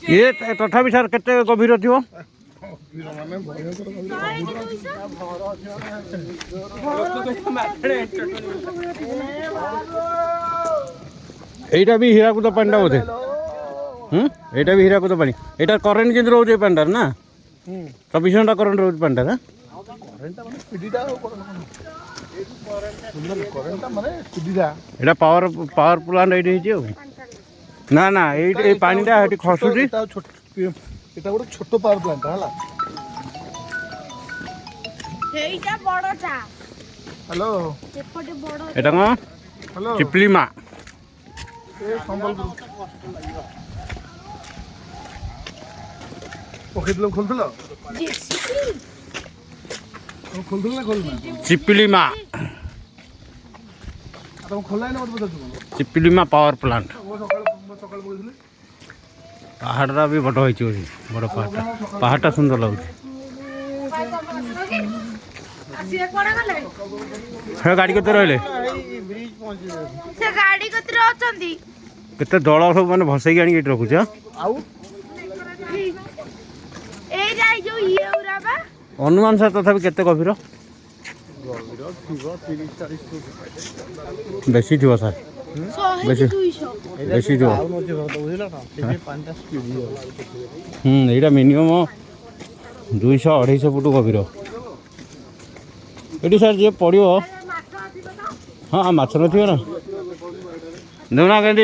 ये तथापि सार केते गभीर थिबो एटा भी हीराकुद पांडा बोधे एटा भी हीराकुद पानी एटा करेंट केंद्र रोजे पांडार ना 24 घंटा करेंट रोज पांडार ना एटा पावर पावर प्लांट एटी हिजो ना ना ए पानीटा हेटी खसुची এটা ଗୋଟେ ଛୋଟ ପାୱାର ପ୍ଲାଣ୍ଟ ହେଲା এইটা বড়টা হ্যালো এপটে বড় एटा को হ্যালো चिपलीमा ଏ ସମ୍ବଲପୁର ପକେଇଥିଲ ଖୋଲୁଥିଲ ଖୋଲୁଥିଲ ନା ଖୋଲୁନା चिपलीमा ତମ ଖୋଲା ହେଇନା ମୋତେ ପଚାରୁଛୁ चिपलीमा पावर प्लांट ମୁଁ ସକାଳେ ପକେଇଥିଲି पहाड़टा भी बड़ होई बड़ पहाड़टा सुंदर लगुच गाड़ी के रही से गाड़ी कतरे अछंती केते दल सब माने भसैकी आनी रखुछ ଆଉ ए जाई जो ये उरा बा अनुमान सर तथापि केते गभीर बेसी थी सर 100 बेसी 200 बेसी थी एटा मिनिमम 200-250 फुट गभीर ये सर जी पड़ो हाँ माछ न ना देखना कहीं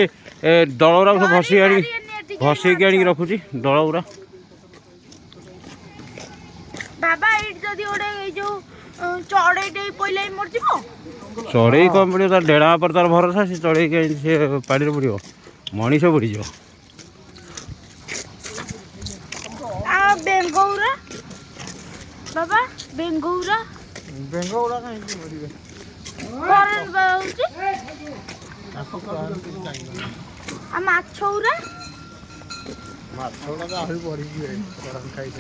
दल गुरा सब भसैकी आनी रखुची दल गुरा बाबा एट जदी ओडे ए जो चढ़े दे पहिले मर जिवो चढ़ई कम पड़ो तार डेढ़ा पर तार भरोसा से चढ़ई से पानी पड़ो मनीष बुड़ी जाओ आ बेंगौरा बाबा बेंगौरा ବେଙ୍ଗଉରା କାହିଁକି ମରିବେ କରେଣ୍ଟ ବାଉଚି आ माछौरा ମାଛ ଗୁଡ଼ା ତ ଆହୁରି ବଢ଼ିଯିବେ ଗରମ ଖାଇକି